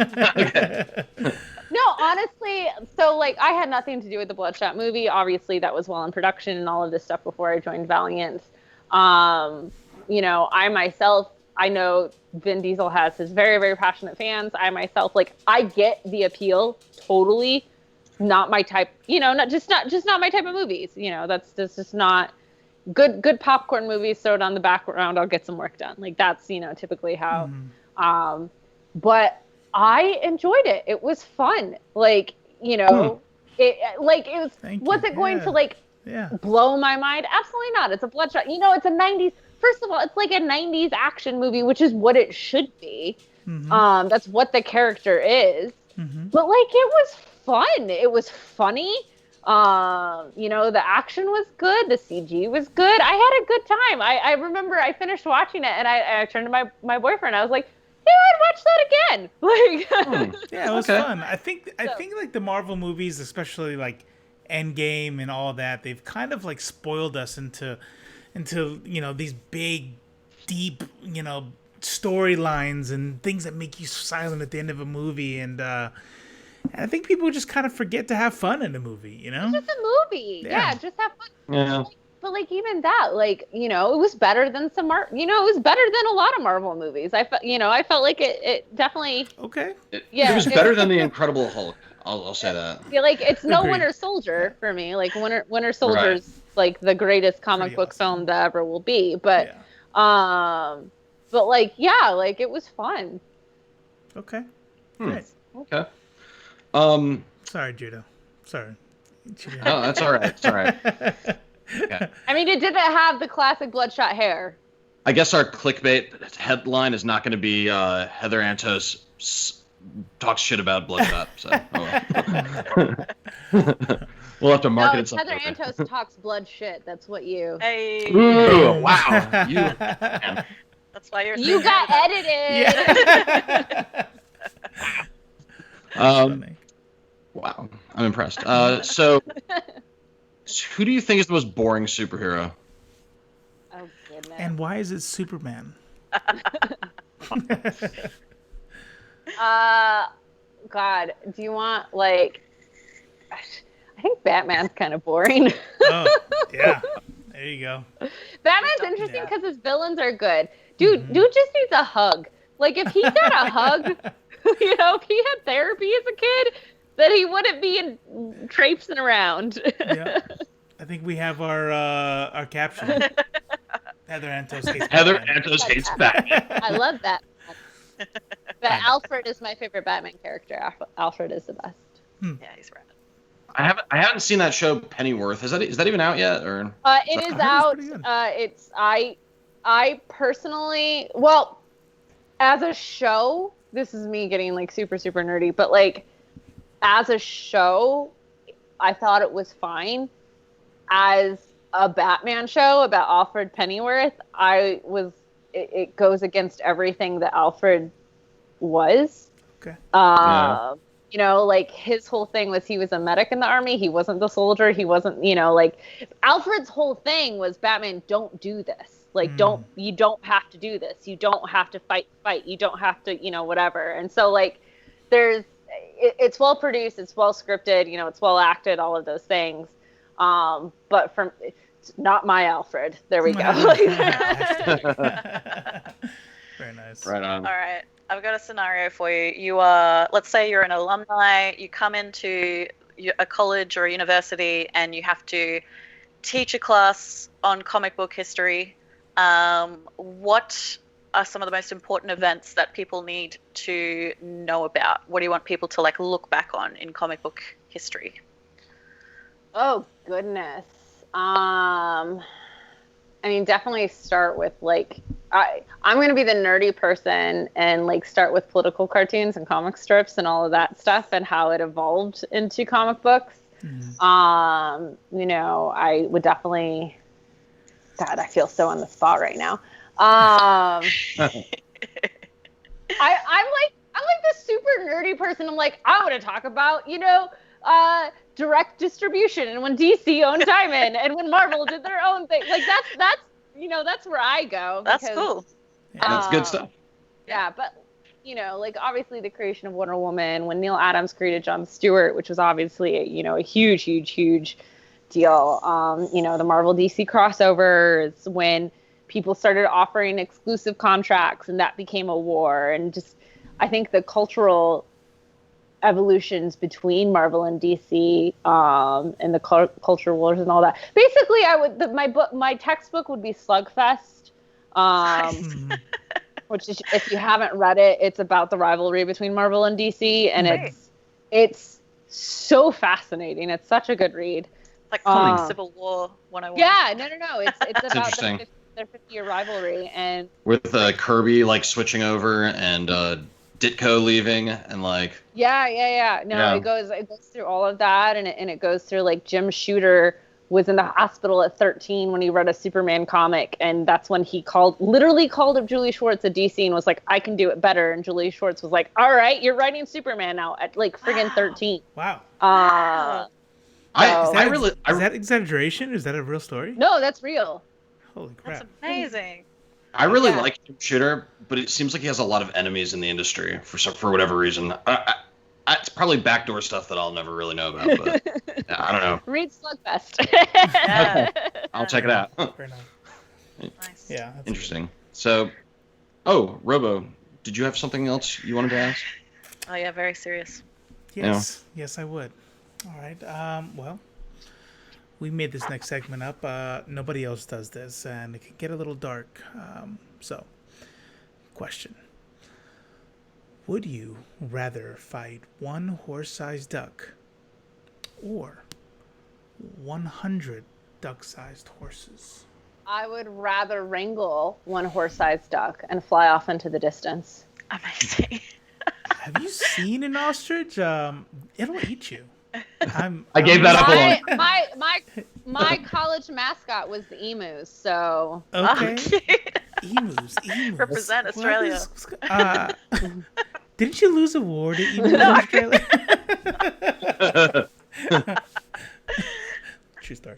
her? No, honestly, so like I had nothing to do with the Bloodshot movie. Obviously, that was well in production and all of this stuff before I joined Valiant. You know, I know Vin Diesel has his very, very passionate fans. I myself, like, I get the appeal totally. Not my type, you know, not my type of movies. You know, that's just not good popcorn movies. Throw it on the background. I'll get some work done. Like that's, you know, typically how. But I enjoyed it. It was fun. Like, you know, it was. Was it going to like blow my mind? Absolutely not. It's a Bloodshot. You know, it's a 90s. First of all, it's like a 90s action movie, which is what it should be. That's what the character is. But like, it was fun. It was funny. You know, the action was good. The CG was good. I had a good time. I remember I finished watching it and I turned to my boyfriend. I was like, yeah, I'd watch that again. Like, yeah, it was fun. I think like the Marvel movies, especially like Endgame and all that, they've kind of like spoiled us into you know, these big, deep, you know, storylines and things that make you silent at the end of a movie. And I think people just kind of forget to have fun in a movie, you know? It's just a movie. Yeah, just have fun. yeah. But like even that, like, you know, it was better than it was better than a lot of Marvel movies. I felt like it definitely. Okay. It was better than the Incredible Hulk. I'll say that. Yeah, like it's no Agreed. Winter Soldier for me. Like Winter Soldier's like the greatest comic book film that ever will be. But but like like it was fun. Okay. Great. Okay. Sorry, Judah. Sorry. No, that's all right. It's all right. Okay. I mean, it didn't have the classic Bloodshot hair. I guess our clickbait headline is not going to be Heather Antos talks shit about Bloodshot. So we'll have to market it. Heather Antos talks blood shit. That's what you. Hey. Ooh, wow. That's why You got edited. Wow, I'm impressed. So, who do you think is the most boring superhero? Oh goodness. And why is it Superman? God, do you want like? I think Batman's kind of boring. Oh, yeah. There you go. Batman's interesting because his villains are good. Dude just needs a hug. Like if he got a hug, you know, if he had therapy as a kid, then he wouldn't be traipsing around. Yeah. I think we have our caption. Heather Antos hates Heather Batman. Antos hates Batman. I love that. But Alfred is my favorite Batman character. Alfred is the best. Yeah, he's rad. I haven't seen that show Pennyworth. Is that even out yet? Or it is out. It's I personally, well, as a show, this is me getting like super super nerdy, but like as a show, I thought it was fine. As a Batman show about Alfred Pennyworth, it goes against everything that Alfred was. Okay. You know, like his whole thing was he was a medic in the army. He wasn't the soldier. He wasn't, you know, like Alfred's whole thing was Batman, don't do this. Like, you don't have to do this. You don't have to fight. You don't have to, you know, whatever. And so like it's well produced. It's well scripted, you know, it's well acted, all of those things. But it's not my Alfred. There we go. Very nice. right on. All right. I've got a scenario for you. You are, let's say you're an alumni, you come into a college or a university and you have to teach a class on comic book history. What are some of the most important events that people need to know about? What do you want people to like look back on in comic book history? Oh goodness. I mean, definitely start with like I'm gonna be the nerdy person and like start with political cartoons and comic strips and all of that stuff and how it evolved into comic books. You know, I would definitely. God, I feel so on the spot right now. I'm like this super nerdy person. I'm like, I want to talk about, you know, direct distribution and when DC owned Diamond and when Marvel did their own thing. Like that's you know, that's where I go. That's cool. That's good stuff. Yeah, but you know, like obviously the creation of Wonder Woman, when Neil Adams created John Stewart, which was obviously, you know, a huge deal. You know, the Marvel DC crossovers, when people started offering exclusive contracts and that became a war, and just I think the cultural evolutions between Marvel and DC and the culture wars and all that. Basically, my textbook would be Slugfest, which is, if you haven't read it, it's about the rivalry between Marvel and DC, and it's so fascinating. It's such a good read. Like comic Civil War 101. Yeah, no. It's about their 50-year rivalry, and with Kirby like switching over and Ditko leaving and like. Yeah. No, it goes through all of that, and it goes through like Jim Shooter was in the hospital at 13 when he read a Superman comic, and that's when he literally called up Julie Schwartz at DC and was like, I can do it better. And Julie Schwartz was like, all right, you're writing Superman now at like friggin' 13. Wow. Is that exaggeration? Is that a real story? No, that's real. Holy crap. That's amazing. I really like Jim Shooter, but it seems like he has a lot of enemies in the industry for whatever reason. It's probably backdoor stuff that I'll never really know about, but I don't know. Read Slugfest. I'll check it out. Very nice. Nice. Yeah. Interesting. So, Robo, did you have something else you wanted to ask? Oh yeah, very serious. Yes. Yes, I would. All right. Well, we made this next segment up. Nobody else does this, and it can get a little dark. So, question. Would you rather fight one horse-sized duck or 100 duck-sized horses? I would rather wrangle one horse-sized duck and fly off into the distance. Amazing. Have you seen an ostrich? It'll eat you. I gave that up a long. My college mascot was the emus, so. Okay. Emus. Represent Australia. Didn't you lose a war to emus in Australia? True story.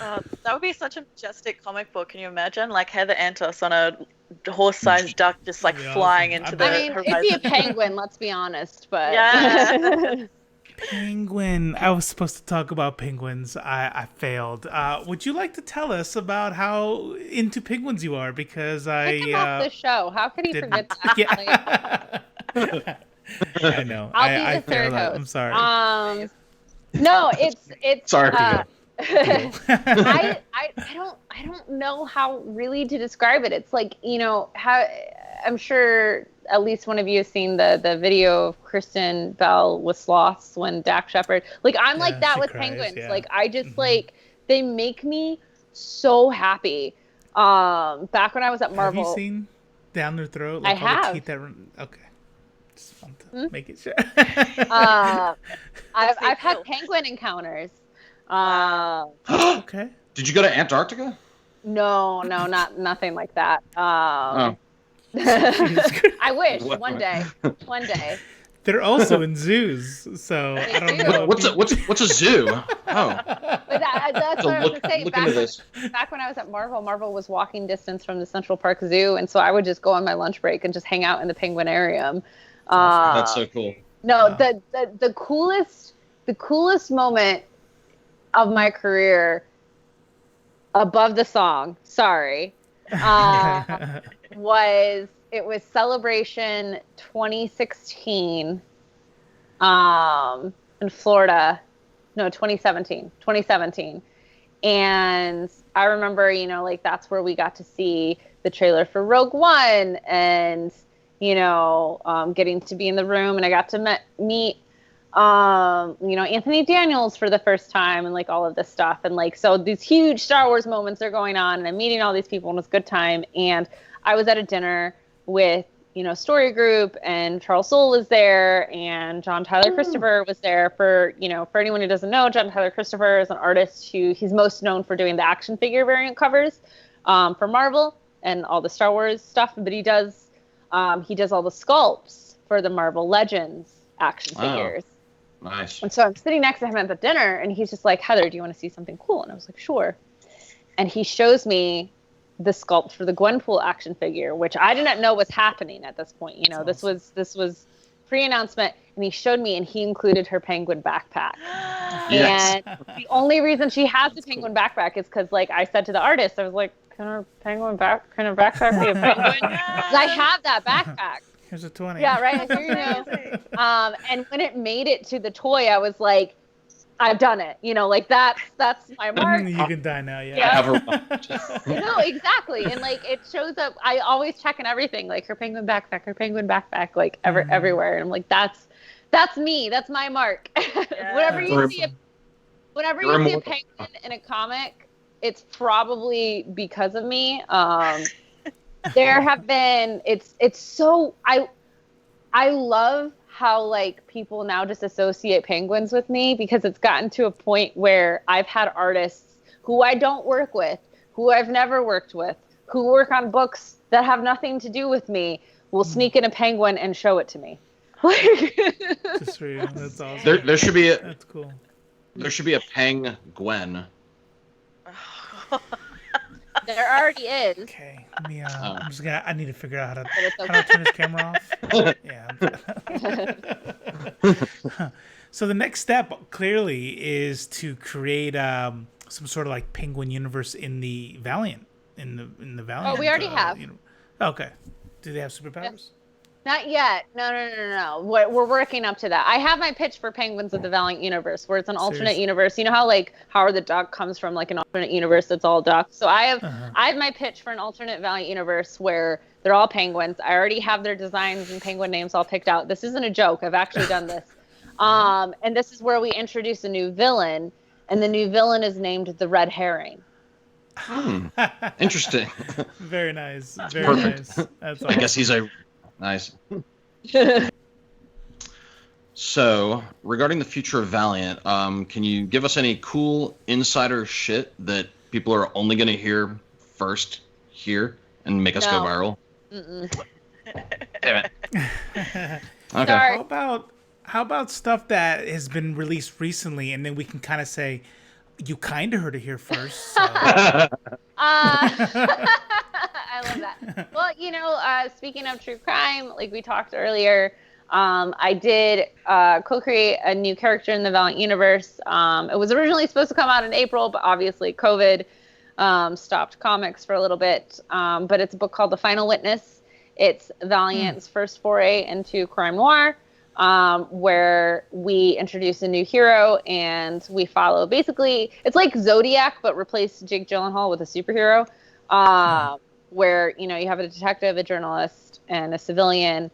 That would be such a majestic comic book. Can you imagine? Like Heather Antos on a horse-sized duck just like flying into the horizon. It'd be a penguin, let's be honest, but. Yeah. Penguin. I was supposed to talk about penguins. I failed. Would you like to tell us about how into penguins you are? Because Pick him off the show. How could he forget that? Yeah. I know. I'll be the third host. I'm sorry. No, it's. Sorry. I don't know how really to describe it. It's like, you know, how I'm sure at least one of you has seen the video of Kristen Bell with sloths when Dak Shepard. Like I'm like that with cries, penguins. yeah. Like I just like they make me so happy. Back when I was at Marvel. Have you seen Down Their Throat? I have. Okay. Just want to make it sure. I've had penguin encounters. Okay. Did you go to Antarctica? No, nothing like that. I wish one day. They're also in zoos, so I don't know. What's a zoo? Oh, But that's what I was gonna say. Look into this. Back when I was at Marvel was walking distance from the Central Park Zoo, and so I would just go on my lunch break and just hang out in the penguinarium. That's so cool. No, the coolest moment of my career, above the song, sorry, was Celebration 2016 in Florida. No, 2017. And I remember, you know, like that's where we got to see the trailer for Rogue One, and getting to be in the room, and I got to meet Anthony Daniels for the first time, and like all of this stuff, and like so these huge Star Wars moments are going on, and I'm meeting all these people, and it's a good time. And I was at a dinner with Story Group, and Charles Soule was there, and John Tyler Christopher was there. For anyone who doesn't know, John Tyler Christopher is an artist who he's most known for doing the action figure variant covers for Marvel and all the Star Wars stuff, but he does all the sculpts for the Marvel Legends action figures. Nice. And so I'm sitting next to him at the dinner, and he's just like, Heather, do you want to see something cool? And I was like, sure. And he shows me the sculpt for the Gwenpool action figure, which I didn't know was happening at this point. This was pre-announcement, and he showed me, and he included her penguin backpack. Yes. And the only reason she has the penguin backpack is because, like I said to the artist, I was like, can her backpack be a penguin? 'Cause I have that backpack. Here's a 20. Yeah, right. Here you go. And when it made it to the toy, I was like, I've done it. Like that's my mark. You can die now, yeah. No, exactly. And like it shows up. I always check in everything, like her penguin backpack, like everywhere. And I'm like, that's me. That's my mark. Yeah. Whenever you see a penguin in a comic, it's probably because of me. There have been, it's so, I love how like people now just associate penguins with me, because it's gotten to a point where I've had artists who I don't work with, who I've never worked with, who work on books that have nothing to do with me, will sneak in a penguin and show it to me. Just for you. That's awesome. There should be That's cool. There should be a Peng Gwen. There already is. Okay, let me, I need to figure out how to turn this camera off. Yeah. So the next step clearly is to create some sort of like Penguin universe in the Valiant, in the Valiant. Oh, we already have. Okay. Do they have superpowers? Not yet. No. We're working up to that. I have my pitch for Penguins of the Valiant universe, where it's an alternate universe. You know how like Howard the Duck comes from like an alternate universe that's all ducks. So I have my pitch for an alternate Valiant universe where they're all penguins. I already have their designs and penguin names all picked out. This isn't a joke. I've actually done this. And this is where we introduce a new villain, and the new villain is named the Red Herring. Interesting. Very nice. That's Very perfect. nice. That's awesome. I guess he's a nice. So, regarding the future of Valiant, can you give us any cool insider shit that people are only going to hear first here and make us go viral? Damn it. Okay. Sorry. How about stuff that has been released recently, and then we can kind of say, you kind of heard it here first. So. I love that. Well, speaking of true crime, like we talked earlier, I did co-create a new character in the Valiant universe. It was originally supposed to come out in April, but obviously COVID stopped comics for a little bit. But it's a book called The Final Witness. It's Valiant's first foray into crime noir, where we introduce a new hero, and we follow, basically, it's like Zodiac, but replace Jake Gyllenhaal with a superhero, where, you have a detective, a journalist, and a civilian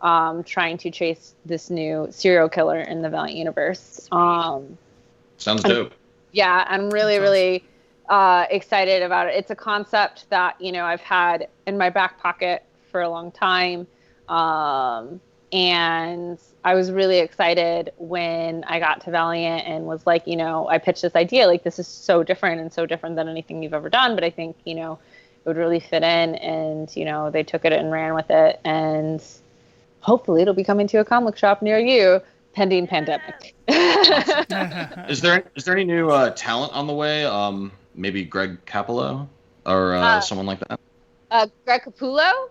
trying to chase this new serial killer in the Valiant universe. Sounds dope. Yeah, I'm really excited about it. It's a concept that, I've had in my back pocket for a long time. And I was really excited when I got to Valiant and was like, I pitched this idea, like, this is so different and so different than anything you've ever done. But I think, it would really fit in. And, they took it and ran with it. And hopefully it'll be coming to a comic shop near you, pending pandemic. Is there any new talent on the way? Maybe Greg Capullo or someone like that? Greg Capullo?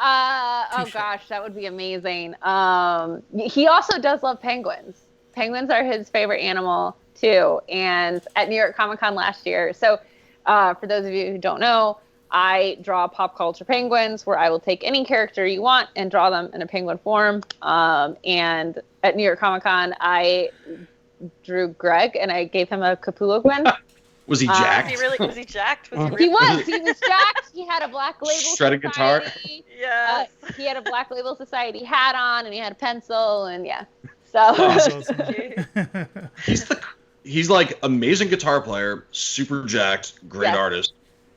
Oh gosh, that would be amazing. He also does love penguins. Penguins are his favorite animal too. And at New York Comic Con last year, so for those of you who don't know, I draw pop culture penguins, where I will take any character you want and draw them in a penguin form. And at New York Comic Con, I drew Greg, and I gave him a Capullo grin. Was he jacked? Was he jacked? Was he He was jacked. He had a Black Label Shredded guitar? Society. Yeah. He had a Black Label Society hat on, and he had a pencil, and yeah. That's So awesome. He's like amazing guitar player, super jacked, great Yes. artist,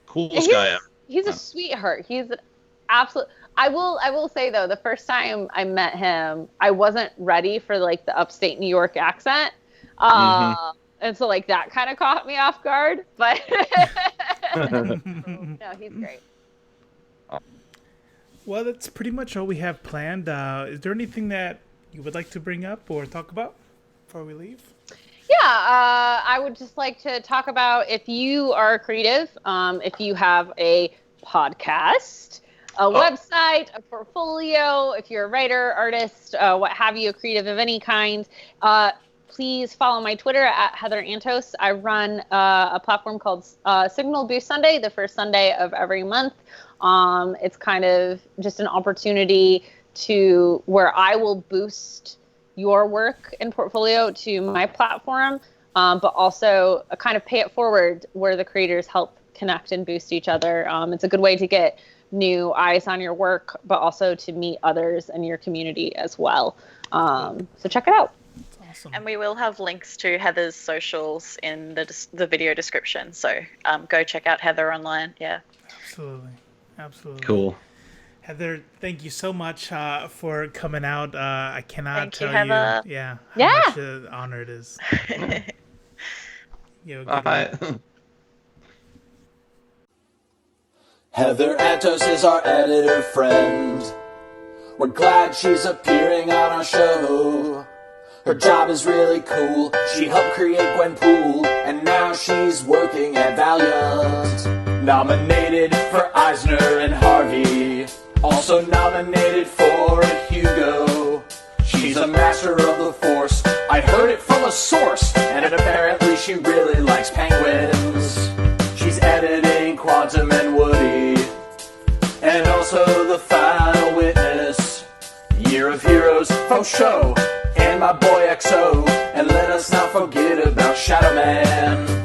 coolest guy ever. he's a sweetheart. He's an absolute. I will say though, the first time I met him, I wasn't ready for like the upstate New York accent. And so like that kind of caught me off guard, but no, he's great. Well, that's pretty much all we have planned. Is there anything that you would like to bring up or talk about before we leave? Yeah, I would just like to talk about if you are creative, if you have a podcast, a website, a portfolio, if you're a writer, artist, what have you, a creative of any kind, please follow my Twitter at Heather Antos. I run a platform called Signal Boost Sunday, the first Sunday of every month. It's kind of just an opportunity to where I will boost your work and portfolio to my platform, but also a kind of pay it forward where the creators help connect and boost each other. It's a good way to get new eyes on your work, but also to meet others in your community as well. So check it out. Awesome. And we will have links to Heather's socials in the video description. So go check out Heather online. Yeah. Absolutely. Cool. Heather, thank you so much for coming out. I cannot tell Heather. you, how much an honor it is. Heather Antos is our editor friend. We're glad she's appearing on our show. Her job is really cool. She helped create Gwenpool, and now she's working at Valiant. Nominated for Eisner and Harvey. Also nominated for a Hugo. She's a master of the force. I heard it from a source. And apparently she really likes penguins. She's editing Quantum and Woody. And also The Final Witness. Year of Heroes, Faux Show. And my boy XO. And let us not forget about Shadow Man.